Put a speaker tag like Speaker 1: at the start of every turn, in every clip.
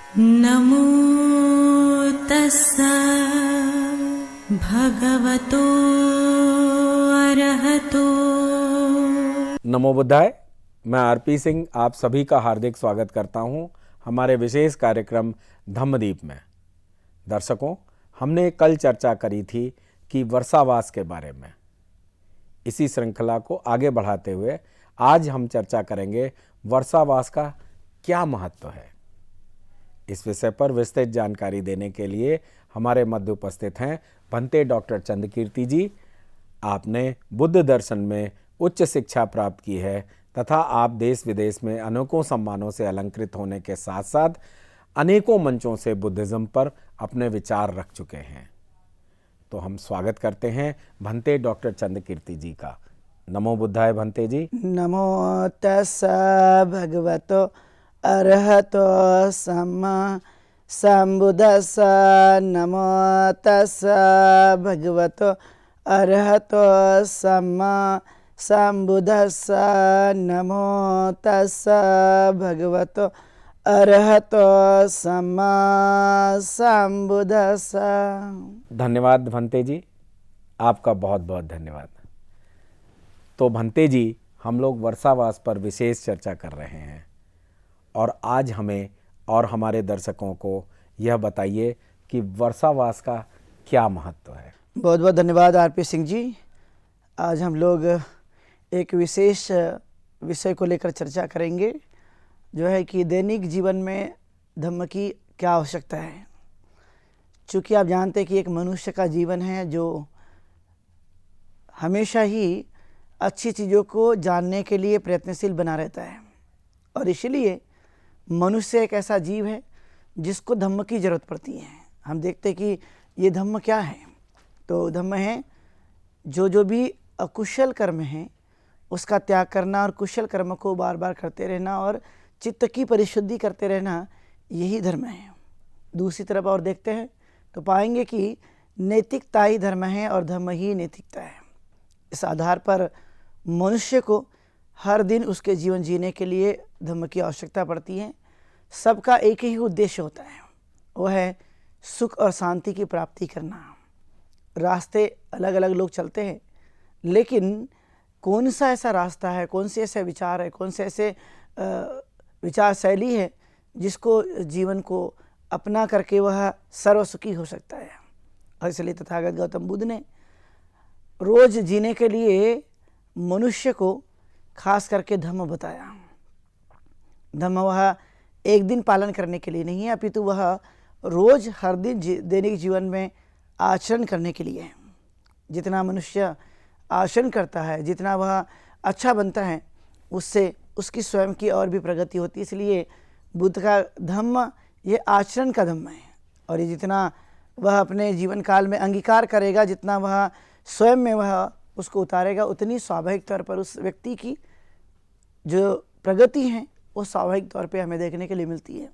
Speaker 1: नमो तस्सा भगवतो अरहतो।
Speaker 2: नमो बुद्धाय। मैं आरपी सिंह आप सभी का हार्दिक स्वागत करता हूं हमारे विशेष कार्यक्रम धम्मदीप में। दर्शकों, हमने कल चर्चा करी थी कि वर्षावास के बारे में। इसी श्रृंखला को आगे बढ़ाते हुए आज हम चर्चा करेंगे वर्षावास का क्या महत्व है। इस विषय पर विस्तृत जानकारी देने के लिए हमारे मध्य उपस्थित हैं भंते डॉक्टर चंद्रकीर्ति जी। आपने बुद्ध दर्शन में उच्च शिक्षा प्राप्त की है तथा आप देश विदेश में अनेकों सम्मानों से अलंकृत होने के साथ साथ अनेकों मंचों से बुद्धिज्म पर अपने विचार रख चुके हैं। तो हम स्वागत करते हैं भंते डॉक्टर चंद्रकीर्ति जी का। नमो बुद्धाय भंते जी।
Speaker 3: नमो तस्सा भगवतो अरहतो सम्मा संबुद्दस्सा। नमो तस्सा भगवतो अरहतो सम्मा संबुद्दस्सा। नमो तस्सा भगवतो अरहतो सम्मा संबुद्दस्सा।
Speaker 2: धन्यवाद भंते जी, आपका बहुत बहुत धन्यवाद। तो भंते जी, हम लोग वर्षावास पर विशेष चर्चा कर रहे हैं और आज हमें और हमारे दर्शकों को यह बताइए कि वर्षावास का क्या महत्व है।
Speaker 3: बहुत बहुत धन्यवाद आरपी सिंह जी। आज हम लोग एक विशेष विषय को लेकर चर्चा करेंगे, जो है कि दैनिक जीवन में धम्म की क्या आवश्यकता है। चूँकि आप जानते हैं कि एक मनुष्य का जीवन है जो हमेशा ही अच्छी चीज़ों को जानने के लिए प्रयत्नशील बना रहता है, और इसलिए मनुष्य एक ऐसा जीव है जिसको धम्म की ज़रूरत पड़ती है। हम देखते हैं कि ये धम्म क्या है। तो धम्म है जो भी अकुशल कर्म है उसका त्याग करना और कुशल कर्म को बार बार करते रहना और चित्त की परिशुद्धि करते रहना, यही धर्म है। दूसरी तरफ और देखते हैं तो पाएंगे कि नैतिकता ही धर्म है और धर्म ही नैतिकता है। इस आधार पर मनुष्य को हर दिन उसके जीवन जीने के लिए धर्म की आवश्यकता पड़ती है। सबका एक ही उद्देश्य होता है, वह है सुख और शांति की प्राप्ति करना। रास्ते अलग अलग लोग चलते हैं, लेकिन कौन सा ऐसा रास्ता है, कौन से ऐसे विचार है, कौन से ऐसे विचार शैली है जिसको जीवन को अपना करके वह सर्वसुखी हो सकता है। और इसलिए तथागत गौतम बुद्ध ने रोज जीने के लिए मनुष्य को खास करके धम्म बताया। धम्म वह एक दिन पालन करने के लिए नहीं है, अपितु वह रोज हर दिन दैनिक जीवन में आचरण करने के लिए है। जितना मनुष्य आचरण करता है, जितना वह अच्छा बनता है, उससे उसकी स्वयं की और भी प्रगति होती है। इसलिए बुद्ध का धम्म ये आचरण का धम्म है, और ये जितना वह अपने जीवन काल में अंगीकार करेगा, जितना वह स्वयं में वह उसको उतारेगा, उतनी स्वाभाविक तौर पर उस व्यक्ति की जो प्रगति है वो स्वाभाविक तौर पे हमें देखने के लिए मिलती है।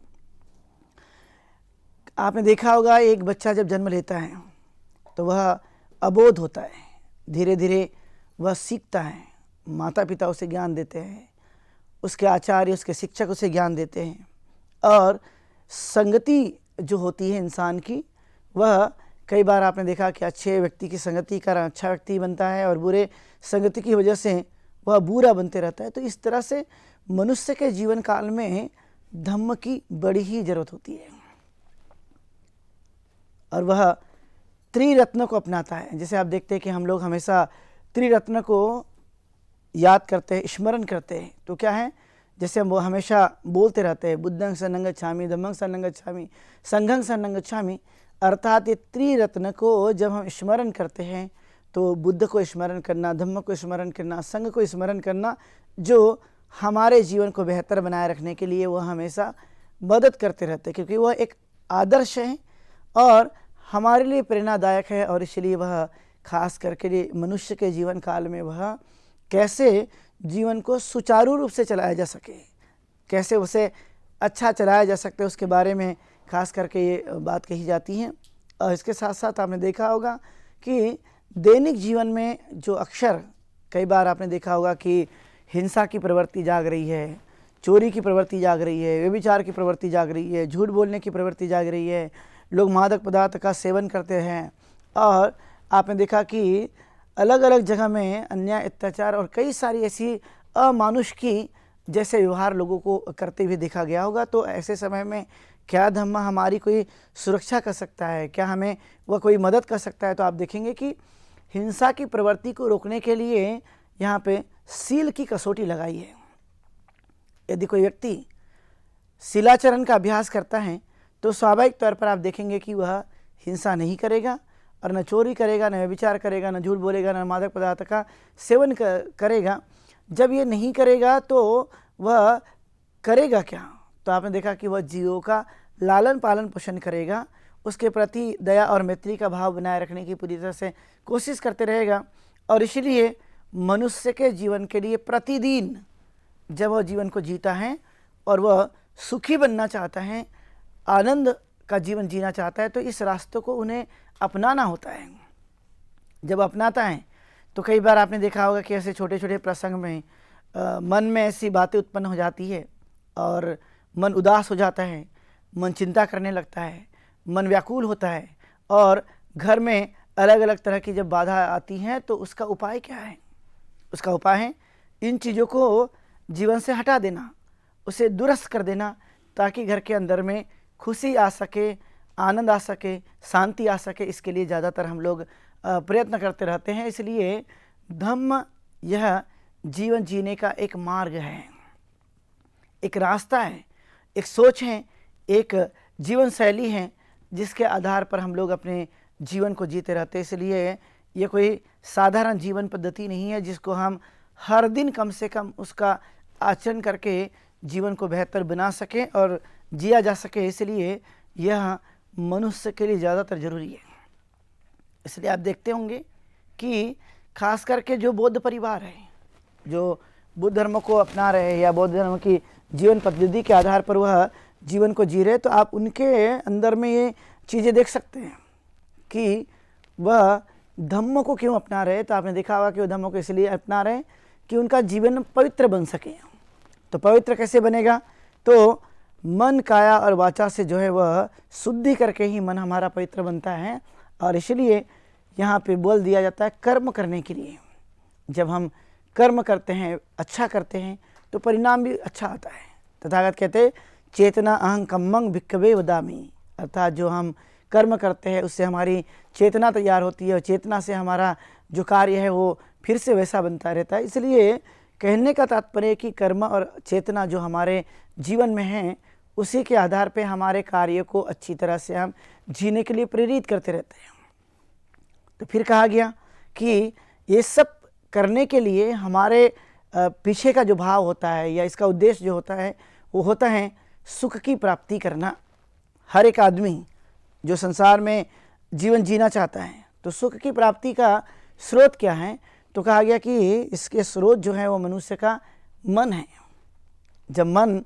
Speaker 3: आपने देखा होगा, एक बच्चा जब जन्म लेता है तो वह अबोध होता है, धीरे धीरे वह सीखता है। माता पिता उसे ज्ञान देते हैं, उसके आचार्य उसके शिक्षक उसे ज्ञान देते हैं, और संगति जो होती है इंसान की, वह कई बार आपने देखा कि अच्छे व्यक्ति की संगति का अच्छा व्यक्ति बनता है और बुरे संगति की वजह से वह बुरा बनते रहता है। तो इस तरह से मनुष्य के जीवन काल में धम्म की बड़ी ही जरूरत होती है, और वह त्रिरत्न को अपनाता है। जैसे आप देखते हैं कि हम लोग हमेशा त्रिरत्न को याद करते हैं, स्मरण करते हैं। तो क्या है, जैसे हम वो हमेशा बोलते रहते हैं, बुद्धं शरणं गच्छामि, धम्मं शरणं गच्छामि, संघं शरणं गच्छामि। अर्थात ये त्रिरत्न को जब हम स्मरण करते हैं तो बुद्ध को स्मरण करना, धम्म को स्मरण करना, संघ को स्मरण करना, जो हमारे जीवन को बेहतर बनाए रखने के लिए वह हमेशा मदद करते रहते हैं, क्योंकि वह एक आदर्श है और हमारे लिए प्रेरणादायक है। और इसलिए वह खास करके मनुष्य के जीवन काल में वह कैसे जीवन को सुचारू रूप से चलाया जा सके, कैसे उसे अच्छा चलाया जा सकता है, उसके बारे में खास करके ये बात कही जाती है। और इसके साथ साथ आपने देखा होगा कि दैनिक जीवन में जो अक्सर कई बार आपने देखा होगा कि हिंसा की प्रवृत्ति जाग रही है, चोरी की प्रवृत्ति जाग रही है, व्यभिचार की प्रवृत्ति जाग रही है, झूठ बोलने की प्रवृत्ति जाग रही है, लोग मादक पदार्थ का सेवन करते हैं, और आपने देखा कि अलग अलग जगह में अन्याय, अत्याचार और कई सारी ऐसी अमानुष की जैसे व्यवहार लोगों को करते हुए देखा गया होगा। तो ऐसे समय में क्या धम्म हमारी कोई सुरक्षा कर सकता है, क्या हमें वह कोई मदद कर सकता है? तो आप देखेंगे कि हिंसा की प्रवृत्ति को रोकने के लिए यहाँ पे सील की कसौटी लगाई है। यदि कोई व्यक्ति शीलाचरण का अभ्यास करता है तो स्वाभाविक तौर पर आप देखेंगे कि वह हिंसा नहीं करेगा, और न चोरी करेगा, न व्यभिचार करेगा, न झूठ बोलेगा, न मादक पदार्थ का सेवन करेगा। जब ये नहीं करेगा तो वह करेगा क्या? तो आपने देखा कि वह जीवों का लालन पालन पोषण करेगा, उसके प्रति दया और मैत्री का भाव बनाए रखने की पूरी तरह से कोशिश करते रहेगा। और इसलिए मनुष्य के जीवन के लिए प्रतिदिन जब वह जीवन को जीता है और वह सुखी बनना चाहता है, आनंद का जीवन जीना चाहता है, तो इस रास्ते को उन्हें अपनाना होता है। जब अपनाता है तो कई बार आपने देखा होगा कि ऐसे छोटे छोटे प्रसंग में मन में ऐसी बातें उत्पन्न हो जाती है और मन उदास हो जाता है, मन चिंता करने लगता है, मन व्याकुल होता है, और घर में अलग अलग तरह की जब बाधा आती हैं तो उसका उपाय क्या है? उसका उपाय है इन चीज़ों को जीवन से हटा देना, उसे दुरुस्त कर देना, ताकि घर के अंदर में खुशी आ सके, आनंद आ सके, शांति आ सके। इसके लिए ज़्यादातर हम लोग प्रयत्न करते रहते हैं। इसलिए धम्म यह जीवन जीने का एक मार्ग है, एक रास्ता है, एक सोच है, एक जीवन शैली है, जिसके आधार पर हम लोग अपने जीवन को जीते रहते हैं। इसलिए ये कोई साधारण जीवन पद्धति नहीं है जिसको हम हर दिन कम से कम उसका आचरण करके जीवन को बेहतर बना सकें और जिया जा सके। इसलिए यह मनुष्य के लिए ज़्यादातर ज़रूरी है। इसलिए आप देखते होंगे कि खास करके जो बौद्ध परिवार है, जो बुद्ध धर्म को अपना रहे हैं या बौद्ध धर्म की जीवन पद्धति के आधार पर वह जीवन को जी रहे, तो आप उनके अंदर में ये चीज़ें देख सकते हैं कि वह धम्म को क्यों अपना रहे। तो आपने देखा होगा कि वो धम्म को इसलिए अपना रहे कि उनका जीवन पवित्र बन सके। तो पवित्र कैसे बनेगा? तो मन, काया और वाचा से जो है वह शुद्धि करके ही मन हमारा पवित्र बनता है। और इसलिए यहाँ पे बोल दिया जाता है कर्म करने के लिए। जब हम कर्म करते हैं, अच्छा करते हैं, तो परिणाम भी अच्छा आता है। तथागत कहते चेतना अहं कम्मं भिक्खवे वदामि, अर्थात जो हम कर्म करते हैं उससे हमारी चेतना तैयार होती है और चेतना से हमारा जो कार्य है वो फिर से वैसा बनता रहता है। इसलिए कहने का तात्पर्य कि कर्म और चेतना जो हमारे जीवन में है, उसी के आधार पे हमारे कार्य को अच्छी तरह से हम जीने के लिए प्रेरित करते रहते हैं। तो फिर कहा गया कि ये सब करने के लिए हमारे पीछे का जो भाव होता है या इसका उद्देश्य जो होता है वो होता है सुख की प्राप्ति करना। हर एक आदमी जो संसार में जीवन जीना चाहता है, तो सुख की प्राप्ति का स्रोत क्या है? तो कहा गया कि इसके स्रोत जो है वो मनुष्य का मन है। जब मन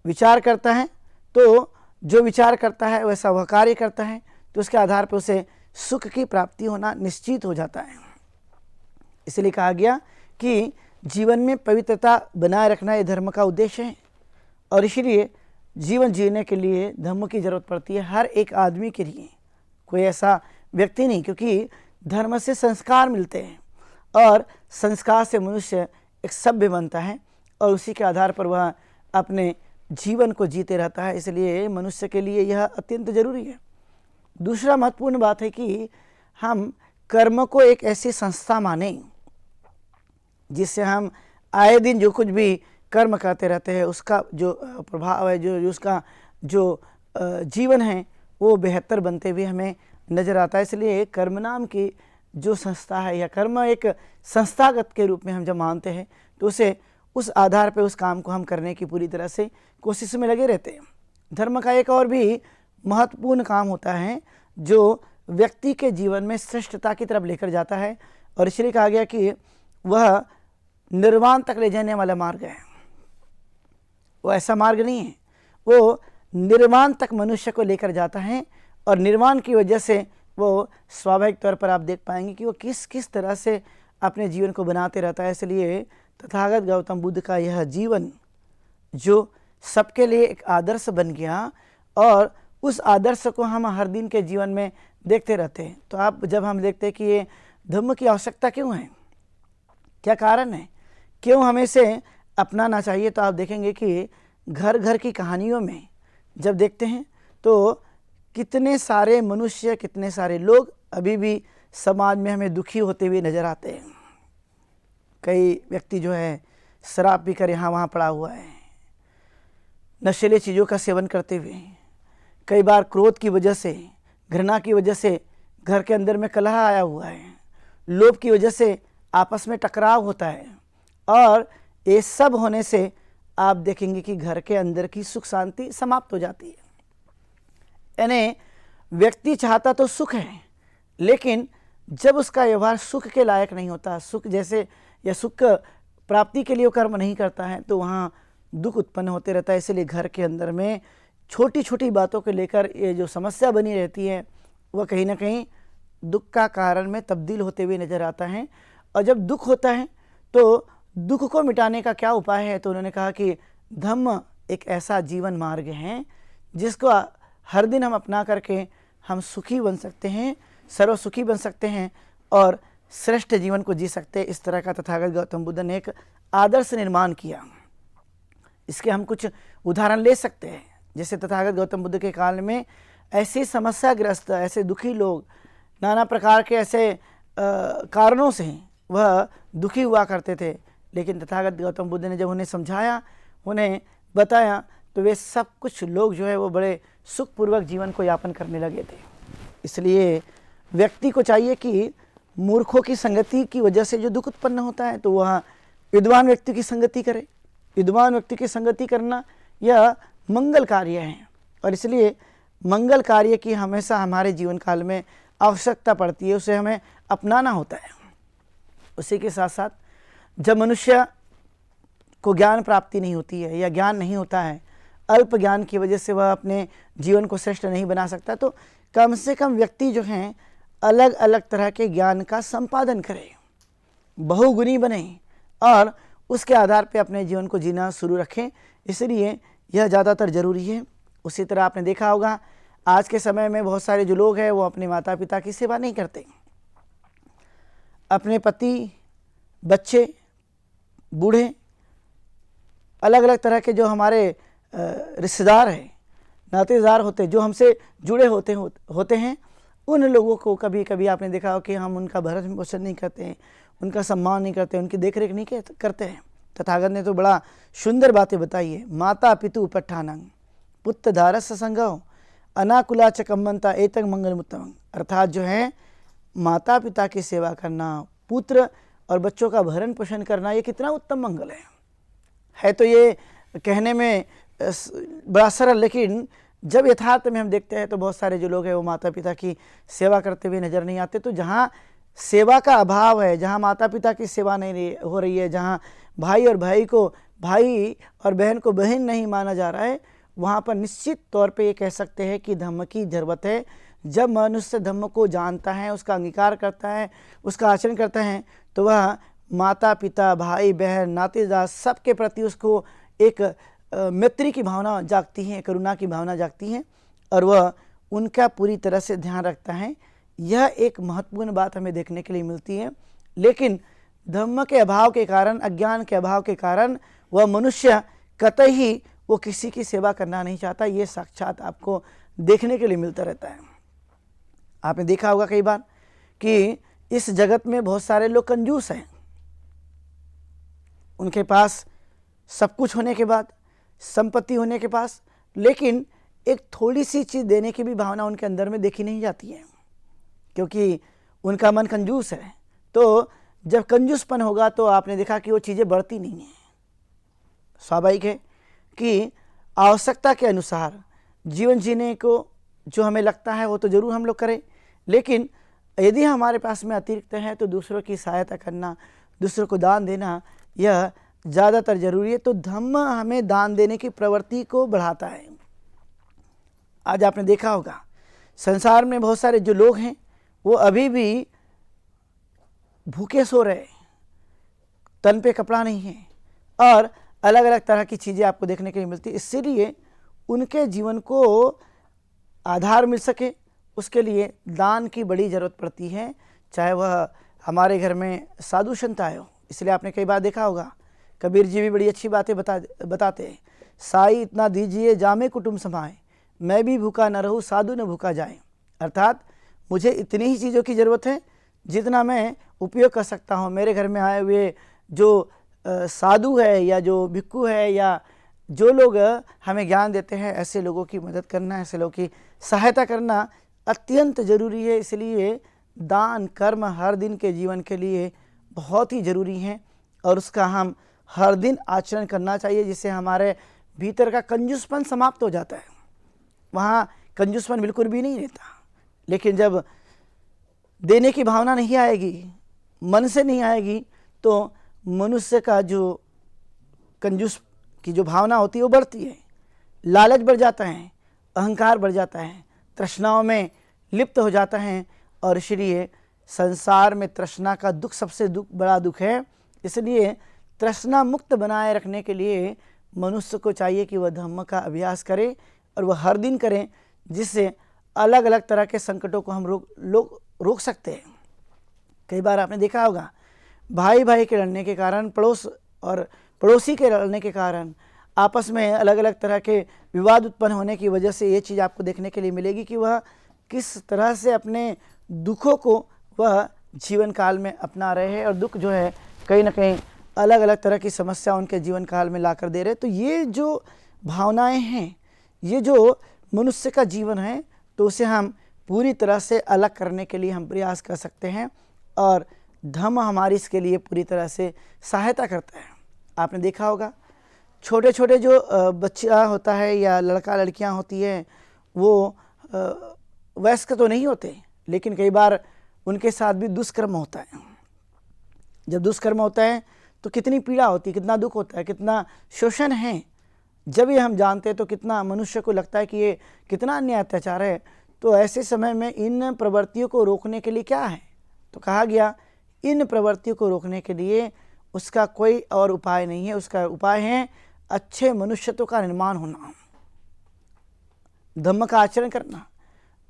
Speaker 3: विचार करता है तो जो विचार करता है वैसा वह कार्य करता है, तो उसके आधार पर उसे सुख की प्राप्ति होना निश्चित हो जाता है। इसलिए कहा गया कि जीवन में पवित्रता बनाए रखना ये धर्म का उद्देश्य है। और इसलिए जीवन जीने के लिए धर्म की जरूरत पड़ती है हर एक आदमी के लिए, कोई ऐसा व्यक्ति नहीं, क्योंकि धर्म से संस्कार मिलते हैं और संस्कार से मनुष्य एक सभ्य बनता है और उसी के आधार पर वह अपने जीवन को जीते रहता है। इसलिए मनुष्य के लिए यह अत्यंत जरूरी है। दूसरा महत्वपूर्ण बात है कि हम कर्म को एक ऐसी संस्था माने जिससे हम आए दिन जो कुछ भी कर्म करते रहते हैं उसका जो प्रभाव है, जो उसका जो जीवन है वो बेहतर बनते हुए हमें नज़र आता है। इसलिए कर्म नाम की जो संस्था है या कर्म एक संस्थागत के रूप में हम जब मानते हैं तो उसे उस आधार पर उस काम को हम करने की पूरी तरह से कोशिश में लगे रहते हैं। धर्म का एक और भी महत्वपूर्ण काम होता है जो व्यक्ति के जीवन में श्रेष्ठता की तरफ लेकर जाता है, और इसलिए कहा गया कि वह निर्वाण तक ले जाने वाला मार्ग है। वो ऐसा मार्ग नहीं है, वो निर्वाण तक मनुष्य को लेकर जाता है, और निर्वाण की वजह से वो स्वाभाविक तौर पर आप देख पाएंगे कि वो किस किस तरह से अपने जीवन को बनाते रहता है। इसलिए तथागत गौतम बुद्ध का यह जीवन जो सबके लिए एक आदर्श बन गया, और उस आदर्श को हम हर दिन के जीवन में देखते रहते हैं। तो आप जब हम देखते हैं कि ये धम्म की आवश्यकता क्यों है, क्या कारण है, क्यों हमें इसे अपनाना चाहिए, तो आप देखेंगे कि घर घर की कहानियों में जब देखते हैं तो कितने सारे मनुष्य, कितने सारे लोग अभी भी समाज में हमें दुखी होते हुए नजर आते हैं। कई व्यक्ति जो है शराब पीकर यहाँ वहाँ पड़ा हुआ है, नशीले चीज़ों का सेवन करते हुए, कई बार क्रोध की वजह से, घृणा की वजह से घर के अंदर में कलह आया हुआ है, लोभ की वजह से आपस में टकराव होता है, और ये सब होने से आप देखेंगे कि घर के अंदर की सुख शांति समाप्त हो जाती है। यानी व्यक्ति चाहता तो सुख है, लेकिन जब उसका व्यवहार सुख के लायक नहीं होता, सुख जैसे या सुख प्राप्ति के लिए वो कर्म नहीं करता है, तो वहाँ दुख उत्पन्न होते रहता है। इसलिए घर के अंदर में छोटी छोटी बातों को लेकर ये जो समस्या बनी रहती है, वह कहीं ना कहीं दुख का कारण में तब्दील होते हुए नजर आता है। और जब दुख होता है तो दुख को मिटाने का क्या उपाय है, तो उन्होंने कहा कि धम्म एक ऐसा जीवन मार्ग है जिसको हर दिन हम अपना करके हम सुखी बन सकते हैं, सर्व सुखी बन सकते हैं और श्रेष्ठ जीवन को जी सकते हैं। इस तरह का तथागत गौतम बुद्ध ने एक आदर्श निर्माण किया। इसके हम कुछ उदाहरण ले सकते हैं। जैसे तथागत गौतम बुद्ध के काल में ऐसे समस्याग्रस्त, ऐसे दुखी लोग, नाना प्रकार के ऐसे कारणों से वह दुखी हुआ करते थे, लेकिन तथागत गौतम बुद्ध ने जब उन्हें समझाया, उन्हें बताया, तो वे सब कुछ लोग जो है वो बड़े सुखपूर्वक जीवन को यापन करने लगे थे। इसलिए व्यक्ति को चाहिए कि मूर्खों की संगति की वजह से जो दुख उत्पन्न होता है, तो वह विद्वान व्यक्ति की संगति करे। विद्वान व्यक्ति की संगति करना यह मंगल कार्य है, और इसलिए मंगल कार्य की हमेशा हमारे जीवन काल में आवश्यकता पड़ती है, उसे हमें अपनाना होता है। उसी के साथ साथ जब मनुष्य को ज्ञान प्राप्ति नहीं होती है या ज्ञान नहीं होता है, अल्प ज्ञान की वजह से वह अपने जीवन को श्रेष्ठ नहीं बना सकता, तो कम से कम व्यक्ति जो हैं अलग अलग तरह के ज्ञान का संपादन करे, बहुगुणी बने और उसके आधार पर अपने जीवन को जीना शुरू रखें। इसलिए यह ज़्यादातर ज़रूरी है। उसी तरह आपने देखा होगा आज के समय में बहुत सारे जो लोग हैं वो अपने माता पिता की सेवा नहीं करते। अपने पति, बच्चे, बूढ़े, अलग अलग तरह के जो हमारे रिश्तेदार हैं, नातेदार होते, जो हमसे जुड़े होते हैं, उन लोगों को कभी कभी आपने देखा हो कि हम उनका भरण पोषण नहीं करते हैं, उनका सम्मान नहीं करते, उनकी देखरेख नहीं करते हैं। तथागत ने तो बड़ा सुंदर बातें बताई है। माता पितु उपट्ठानंग पुत्र धारस संगव अनाकुला चकम्मंता एतंग मंगल मुत्तमंग। अर्थात जो है माता पिता की सेवा करना, पुत्र और बच्चों का भरण पोषण करना, ये कितना उत्तम मंगल है। तो ये कहने में बड़ा सरल, लेकिन जब यथार्थ में हम देखते हैं तो बहुत सारे जो लोग हैं वो माता पिता की सेवा करते हुए नजर नहीं आते। तो जहाँ सेवा का अभाव है, जहाँ माता पिता की सेवा नहीं हो रही है, जहाँ भाई और भाई को भाई और बहन को बहन नहीं माना जा रहा है, वहाँ पर निश्चित तौर पे ये कह सकते हैं कि धम्म की ज़रूरत है। जब मनुष्य धम्म को जानता है, उसका अंगीकार करता है, उसका आचरण करता है, तो वह माता पिता, भाई बहन, नातेदार सबके प्रति उसको एक मैत्री की भावना जागती है, करुणा की भावना जागती है, और वह उनका पूरी तरह से ध्यान रखता है। यह एक महत्वपूर्ण बात हमें देखने के लिए मिलती है। लेकिन धम्म के अभाव के कारण, अज्ञान के अभाव के कारण वह मनुष्य कतई वो किसी की सेवा करना नहीं चाहता। ये साक्षात आपको देखने के लिए मिलता रहता है। आपने देखा होगा कई बार कि इस जगत में बहुत सारे लोग कंजूस हैं। उनके पास सब कुछ होने के बाद, संपत्ति होने के पास, लेकिन एक थोड़ी सी चीज़ देने की भी भावना उनके अंदर में देखी नहीं जाती है, क्योंकि उनका मन कंजूस है। तो जब कंजूसपन होगा तो आपने देखा कि वो चीज़ें बढ़ती नहीं हैं। स्वाभाविक है कि आवश्यकता के अनुसार जीवन जीने को जो हमें लगता है वो तो ज़रूर हम लोग करें, लेकिन यदि हमारे पास में अतिरिक्त है तो दूसरों की सहायता करना, दूसरों को दान देना, यह ज़्यादातर ज़रूरी है। तो धम्म हमें दान देने की प्रवृत्ति को बढ़ाता है। आज आपने देखा होगा संसार में बहुत सारे जो लोग हैं वो अभी भी भूखे सो रहे, तन पे कपड़ा नहीं है, और अलग अलग तरह की चीज़ें आपको देखने के लिए मिलती है। इसीलिए उनके जीवन को आधार मिल सके उसके लिए दान की बड़ी ज़रूरत पड़ती है। चाहे वह हमारे घर में साधु संत आए हो, इसलिए आपने कई बार देखा होगा कबीर जी भी बड़ी अच्छी बातें बताते हैं। साई इतना दीजिए जामे कुटुंब समाए, मैं भी भूखा न रहूँ साधु न भूखा जाए। अर्थात मुझे इतनी ही चीज़ों की ज़रूरत है जितना मैं उपयोग कर सकता हूँ। मेरे घर में आए हुए जो साधु है या जो भिक्खु है या जो लोग हमें ज्ञान देते हैं, ऐसे लोगों की मदद करना, ऐसे लोगों की सहायता करना अत्यंत ज़रूरी है। इसलिए दान कर्म हर दिन के जीवन के लिए बहुत ही ज़रूरी है और उसका हम हर दिन आचरण करना चाहिए, जिससे हमारे भीतर का कंजूसपन समाप्त हो जाता है। वहाँ कंजूसपन बिल्कुल भी नहीं रहता। लेकिन जब देने की भावना नहीं आएगी, मन से नहीं आएगी, तो मनुष्य का जो कंजूस की जो भावना होती है वो बढ़ती है, लालच बढ़ जाता है, अहंकार बढ़ जाता है, तृष्णाओं में लिप्त हो जाता है। और इसलिए संसार में तृष्णा का दुख सबसे बड़ा दुख है। इसलिए तृष्णा मुक्त बनाए रखने के लिए मनुष्य को चाहिए कि वह धम्म का अभ्यास करे और वह हर दिन करें, जिससे अलग अलग तरह के संकटों को हम रोक सकते हैं। कई बार आपने देखा होगा भाई भाई के लड़ने के कारण, पड़ोस और पड़ोसी के लड़ने के कारण आपस में अलग अलग तरह के विवाद उत्पन्न होने की वजह से ये चीज़ आपको देखने के लिए मिलेगी कि वह किस तरह से अपने दुखों को वह जीवन काल में अपना रहे हैं और दुख जो है कहीं ना कहीं अलग अलग तरह की समस्या उनके जीवन काल में ला कर दे रहे। तो ये जो भावनाएं हैं, ये जो मनुष्य का जीवन है, तो उसे हम पूरी तरह से अलग करने के लिए हम प्रयास कर सकते हैं और धम्म हमारी इसके लिए पूरी तरह से सहायता करता है। आपने देखा होगा छोटे छोटे जो बच्चा होता है या लड़का लड़कियां होती हैं, वो वयस्क तो नहीं होते, लेकिन कई बार उनके साथ भी दुष्कर्म होता है। जब दुष्कर्म होता है तो कितनी पीड़ा होती है, कितना दुख होता है, कितना शोषण है। जब ये हम जानते हैं तो कितना मनुष्य को लगता है कि ये कितना अन्याय अत्याचार है। तो ऐसे समय में इन प्रवृत्तियों को रोकने के लिए क्या है, तो कहा गया इन प्रवृत्तियों को रोकने के लिए उसका कोई और उपाय नहीं है। उसका उपाय है अच्छे मनुष्यत्व का निर्माण होना, धम्म का आचरण करना।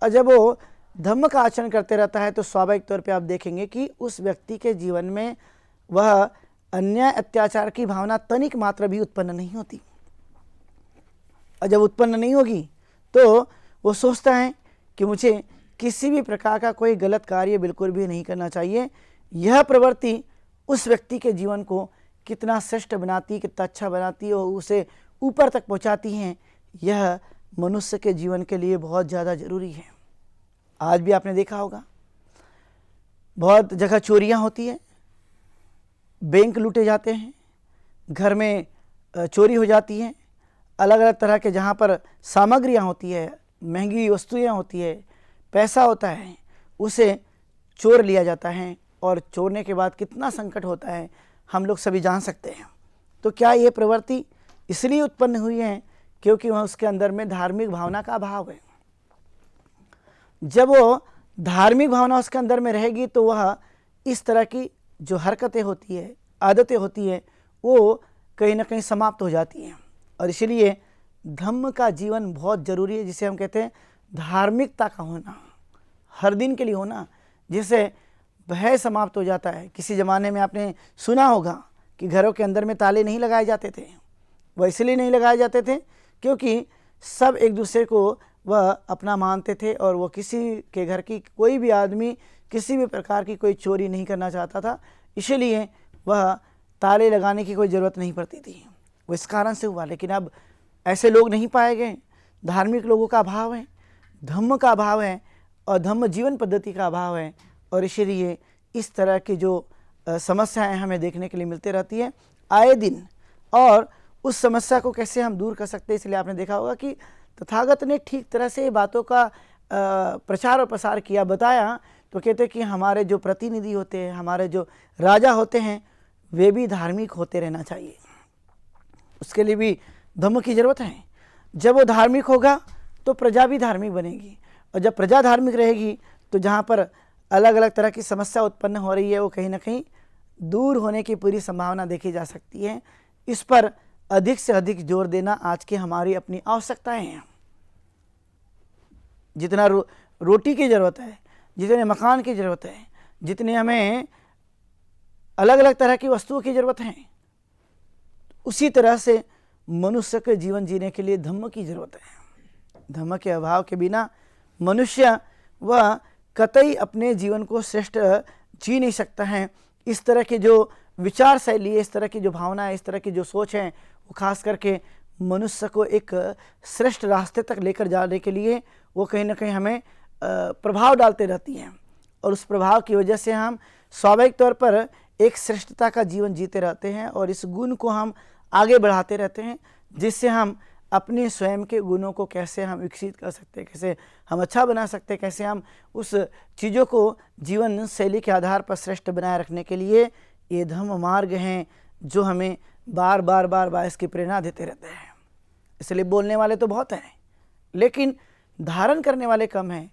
Speaker 3: और जब वो धम्म का आचरण करते रहता है तो स्वाभाविक तौर पे आप देखेंगे कि उस व्यक्ति के जीवन में वह अन्याय अत्याचार की भावना तनिक मात्र भी उत्पन्न नहीं होती। और जब उत्पन्न नहीं होगी तो वो सोचता है कि मुझे किसी भी प्रकार का कोई गलत कार्य बिल्कुल भी नहीं करना चाहिए। यह प्रवृत्ति उस व्यक्ति के जीवन को कितना श्रेष्ठ बनाती, कितना अच्छा बनाती और उसे ऊपर तक पहुंचाती हैं, यह मनुष्य के जीवन के लिए बहुत ज़्यादा ज़रूरी है। आज भी आपने देखा होगा बहुत जगह चोरियां होती है, बैंक लूटे जाते हैं, घर में चोरी हो जाती है, अलग अलग तरह के जहाँ पर सामग्रियाँ होती है, महंगी वस्तुएं होती है, पैसा होता है, उसे चोर लिया जाता है और चोरने के बाद कितना संकट होता है हम लोग सभी जान सकते हैं। तो क्या ये प्रवृत्ति इसलिए उत्पन्न हुई है क्योंकि वह उसके अंदर में धार्मिक भावना का अभाव है। जब वो धार्मिक भावना उसके अंदर में रहेगी तो वह इस तरह की जो हरकतें होती है, आदतें होती है, वो कहीं ना कहीं समाप्त हो जाती हैं। और इसलिए धम्म का जीवन बहुत ज़रूरी है, जिसे हम कहते हैं धार्मिकता का होना, हर दिन के लिए होना, जिससे भय समाप्त हो जाता है। किसी ज़माने में आपने सुना होगा कि घरों के अंदर में ताले नहीं लगाए जाते थे। वह इसलिए नहीं लगाए जाते थे क्योंकि सब एक दूसरे को वह अपना मानते थे और वो किसी के घर की कोई भी आदमी किसी भी प्रकार की कोई चोरी नहीं करना चाहता था। इसलिए वह ताले लगाने की कोई ज़रूरत नहीं पड़ती थी। वो इस कारण से हुआ। लेकिन अब ऐसे लोग नहीं पाए गए। धार्मिक लोगों का अभाव है, धम्म का अभाव है और धम्म जीवन पद्धति का अभाव है। और इसलिए इस तरह की जो समस्याएं हमें देखने के लिए मिलती रहती है आए दिन। और उस समस्या को कैसे हम दूर कर सकते हैं, इसलिए आपने देखा होगा कि तथागत ने ठीक तरह से बातों का प्रचार और प्रसार किया, बताया। तो कहते कि हमारे जो प्रतिनिधि होते हैं, हमारे जो राजा होते हैं, वे भी धार्मिक होते रहना चाहिए। उसके लिए भी धम्म की ज़रूरत है। जब वो धार्मिक होगा तो प्रजा भी धार्मिक बनेगी, और जब प्रजा धार्मिक रहेगी तो जहाँ पर अलग अलग तरह की समस्या उत्पन्न हो रही है वो कहीं ना कहीं दूर होने की पूरी संभावना देखी जा सकती है। इस पर अधिक से अधिक जोर देना आज की हमारी अपनी आवश्यकताएं हैं। जितना रोटी की ज़रूरत है, जितने मकान की ज़रूरत है, जितने हमें अलग अलग तरह की वस्तुओं की ज़रूरत है, उसी तरह से मनुष्य के जीवन जीने के लिए धम्म की ज़रूरत है। धम्म के अभाव के बिना मनुष्य वह कतई अपने जीवन को श्रेष्ठ जी नहीं सकता है। इस तरह की जो विचार शैली है, इस तरह की जो भावना है, इस तरह की जो सोच है, वो खास करके मनुष्य को एक श्रेष्ठ रास्ते तक लेकर जाने के लिए वो कहीं ना कहीं हमें प्रभाव डालते रहती हैं। और उस प्रभाव की वजह से हम स्वाभाविक तौर पर एक श्रेष्ठता का जीवन जीते रहते हैं और इस गुण को हम आगे बढ़ाते रहते हैं, जिससे हम अपने स्वयं के गुणों को कैसे हम विकसित कर सकते हैं, कैसे हम अच्छा बना सकते हैं, कैसे हम उस चीज़ों को जीवन शैली के आधार पर श्रेष्ठ बनाए रखने के लिए ये धम्म मार्ग हैं जो हमें बार बार इसकी प्रेरणा देते रहते हैं। इसलिए बोलने वाले तो बहुत हैं, लेकिन धारण करने वाले कम हैं,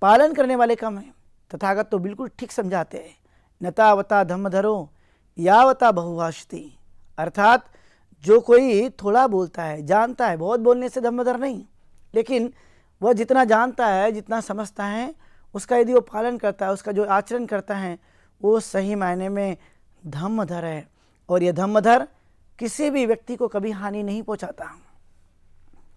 Speaker 3: पालन करने वाले कम हैं। तथागत तो बिल्कुल ठीक समझाते हैं, नतावता धम्मधरो यावता बहुभाषिती। अर्थात जो कोई थोड़ा बोलता है, जानता है, बहुत बोलने से धम्मधर नहीं, लेकिन वह जितना जानता है, जितना समझता है, उसका यदि वो पालन करता है, उसका जो आचरण करता है, वो सही मायने में धम्मधर है। और यह धम्मधर किसी भी व्यक्ति को कभी हानि नहीं पहुंचाता,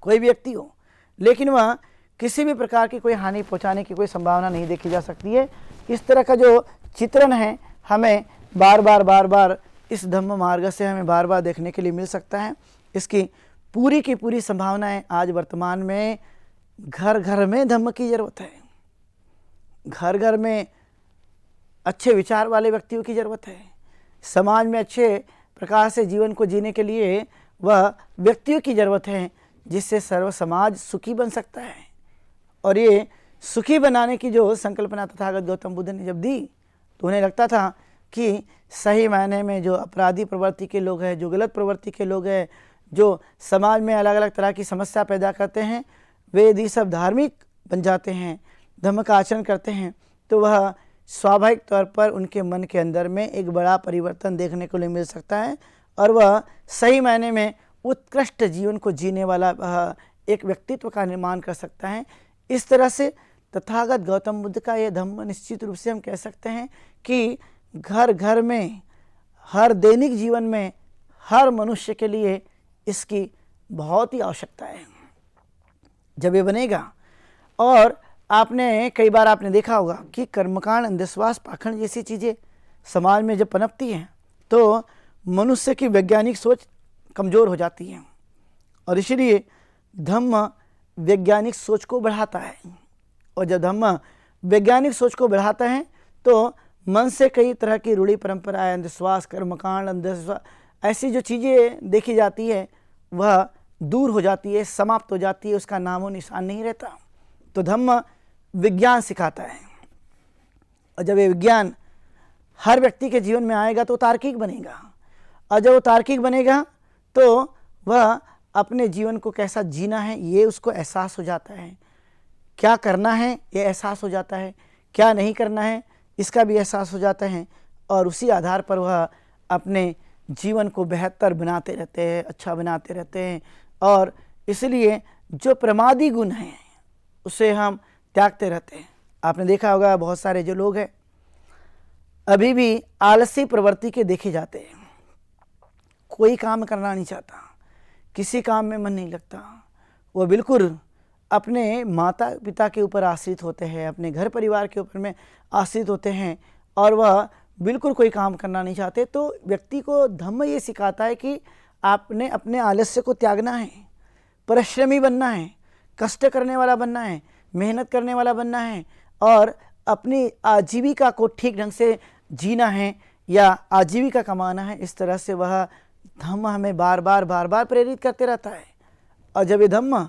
Speaker 3: कोई भी व्यक्ति हो, लेकिन वह किसी भी प्रकार की कोई हानि पहुंचाने की कोई संभावना नहीं देखी जा सकती है। इस तरह का जो चित्रण है हमें बार बार इस धम्म मार्ग से हमें बार बार देखने के लिए मिल सकता है। इसकी पूरी की पूरी संभावनाएं आज वर्तमान में घर घर में धम्म की ज़रूरत है। घर घर में अच्छे विचार वाले व्यक्तियों की ज़रूरत है। समाज में अच्छे प्रकार से जीवन को जीने के लिए वह व्यक्तियों की ज़रूरत है, जिससे सर्व समाज सुखी बन सकता है। और ये सुखी बनाने की जो संकल्पना तथागत गौतम बुद्ध ने जब दी, तो उन्हें लगता था कि सही मायने में जो अपराधी प्रवृत्ति के लोग हैं, जो गलत प्रवृत्ति के लोग हैं, जो समाज में अलग अलग तरह की समस्या पैदा करते हैं, वे यदि सब धार्मिक बन जाते हैं, धर्म का आचरण करते हैं, तो वह स्वाभाविक तौर पर उनके मन के अंदर में एक बड़ा परिवर्तन देखने को मिल सकता है और वह सही मायने में उत्कृष्ट जीवन को जीने वाला एक व्यक्तित्व का निर्माण कर सकता है। इस तरह से तथागत गौतम बुद्ध का यह धम्म निश्चित रूप से हम कह सकते हैं कि घर घर में, हर दैनिक जीवन में, हर मनुष्य के लिए इसकी बहुत ही आवश्यकता है। जब ये बनेगा, और आपने कई बार आपने देखा होगा कि कर्मकांड, अंधविश्वास, पाखंड जैसी चीज़ें समाज में जब पनपती हैं तो मनुष्य की वैज्ञानिक सोच कमज़ोर हो जाती है, और इसलिए धम्म वैज्ञानिक सोच को बढ़ाता है। और जब धम्म वैज्ञानिक सोच को बढ़ाता है तो मन से कई तरह की रूढ़ी परंपराएं, अंधविश्वास, कर्मकांड, अंधविश्वास, ऐसी जो चीज़ें देखी जाती है वह दूर हो जाती है, समाप्त हो जाती है, उसका नामो निशान नहीं रहता। तो धम्म विज्ञान सिखाता है, और जब ये विज्ञान हर व्यक्ति के जीवन में आएगा तो तार्किक बनेगा, और जब वो तार्किक बनेगा तो वह अपने जीवन को कैसा जीना है ये उसको एहसास हो जाता है, क्या करना है ये एहसास हो जाता है, क्या नहीं करना है इसका भी एहसास हो जाता है, और उसी आधार पर वह अपने जीवन को बेहतर बनाते रहते हैं, अच्छा बनाते रहते हैं। और इसलिए जो प्रमादी गुण हैं उसे हम त्यागते रहते हैं। आपने देखा होगा बहुत सारे जो लोग हैं अभी भी आलसी प्रवृत्ति के देखे जाते हैं, कोई काम करना नहीं चाहता, किसी काम में मन नहीं लगता, वो बिल्कुल अपने माता पिता के ऊपर आश्रित होते हैं, अपने घर परिवार के ऊपर में आश्रित होते हैं, और वह बिल्कुल कोई काम करना नहीं चाहते। तो व्यक्ति को धम्म ये सिखाता है कि आपने अपने आलस्य को त्यागना है, परिश्रमी बनना है, कष्ट करने वाला बनना है, मेहनत करने वाला बनना है, और अपनी आजीविका को ठीक ढंग से जीना है या आजीविका कमाना है। इस तरह से वह धम्म हमें बार बार प्रेरित करते रहता है। और जब ये धम्म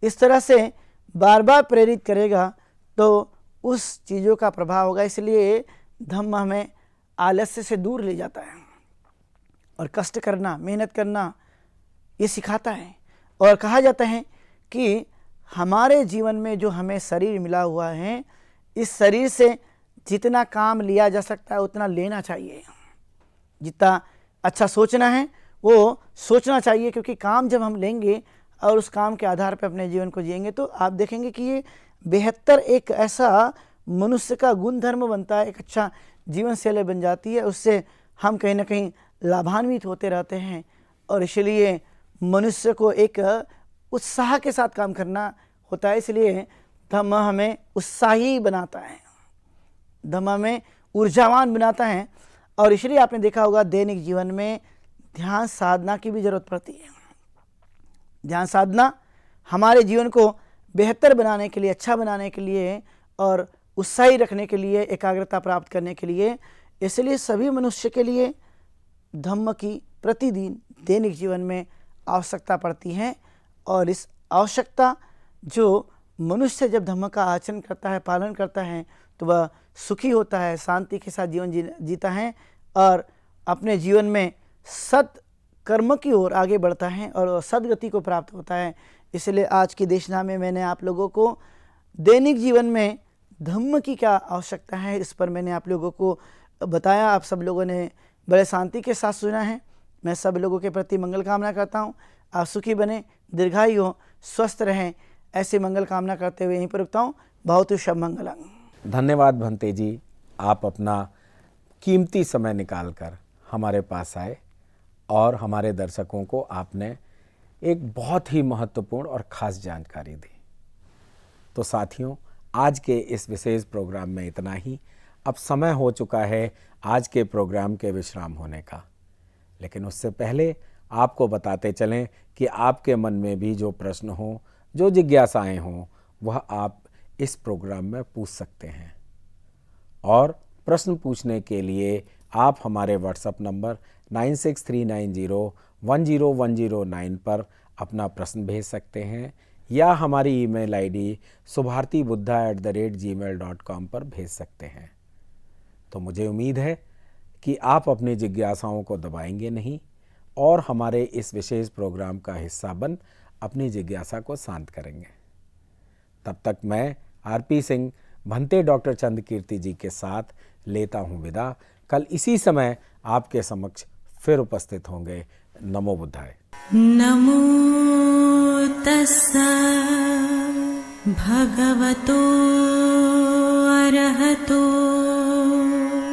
Speaker 3: इस तरह से बार बार प्रेरित करेगा तो उस चीज़ों का प्रभाव होगा। इसलिए धम्म हमें आलस्य से दूर ले जाता है और कष्ट करना, मेहनत करना ये सिखाता है। और कहा जाता है कि हमारे जीवन में जो हमें शरीर मिला हुआ है, इस शरीर से जितना काम लिया जा सकता है उतना लेना चाहिए। जितना अच्छा सोचना है वो सोचना चाहिए, क्योंकि काम जब हम लेंगे और उस काम के आधार पर अपने जीवन को जिएंगे तो आप देखेंगे कि ये बेहतर एक ऐसा मनुष्य का गुण धर्म बनता है, एक अच्छा जीवन शैली बन जाती है। उससे हम कहीं ना कहीं लाभान्वित होते रहते हैं और इसलिए मनुष्य को एक उत्साह के साथ काम करना होता है। इसलिए धम्म हमें उत्साही बनाता है, धम्म हमें ऊर्जावान बनाता है। और इसलिए आपने देखा होगा दैनिक जीवन में ध्यान साधना की भी जरूरत पड़ती है। ध्यान साधना हमारे जीवन को बेहतर बनाने के लिए, अच्छा बनाने के लिए और उत्साही रखने के लिए, एकाग्रता प्राप्त करने के लिए, इसलिए सभी मनुष्य के लिए धम्म की प्रतिदिन दैनिक जीवन में आवश्यकता पड़ती है। और इस आवश्यकता जो मनुष्य जब धम्म का आचरण करता है, पालन करता है, तो वह सुखी होता है, शांति के साथ जीवन जीता है और अपने जीवन में सत कर्म की ओर आगे बढ़ता है और सदगति को प्राप्त होता है। इसलिए आज की देशना में मैंने आप लोगों को दैनिक जीवन में धम्म की क्या आवश्यकता है, इस पर मैंने आप लोगों को बताया। आप सब लोगों ने बड़े शांति के साथ सुना है। मैं सब लोगों के प्रति मंगल कामना करता हूँ। आप सुखी बने, दीर्घायु हो, स्वस्थ रहें, ऐसी मंगल कामना करते हुए यहीं पर रुकता हूँ। बहुत ही शुभ मंगलम।
Speaker 2: धन्यवाद भंते जी, आप अपना कीमती समय निकालकर हमारे पास आए और हमारे दर्शकों को आपने एक बहुत ही महत्वपूर्ण और ख़ास जानकारी दी। तो साथियों, आज के इस विशेष प्रोग्राम में इतना ही। अब समय हो चुका है आज के प्रोग्राम के विश्राम होने का, लेकिन उससे पहले आपको बताते चलें कि आपके मन में भी जो प्रश्न हो, जो जिज्ञासाएं हों, वह आप इस प्रोग्राम में पूछ सकते हैं। और प्रश्न पूछने के लिए आप हमारे व्हाट्सएप नंबर 9639010109 पर अपना प्रश्न भेज सकते हैं या हमारी ईमेल आईडी subhartibuddha@gmail.com पर भेज सकते हैं। तो मुझे उम्मीद है कि आप अपनी जिज्ञासाओं को दबाएंगे नहीं और हमारे इस विशेष प्रोग्राम का हिस्सा बन अपनी जिज्ञासा को शांत करेंगे। तब तक मैं आरपी सिंह भंते डॉक्टर चंद्रकीर्ति जी के साथ लेता हूँ विदा। कल इसी समय आपके समक्ष फिर उपस्थित होंगे। नमो बुद्धाय।
Speaker 1: नमो तस्सा भगवतो अरहतो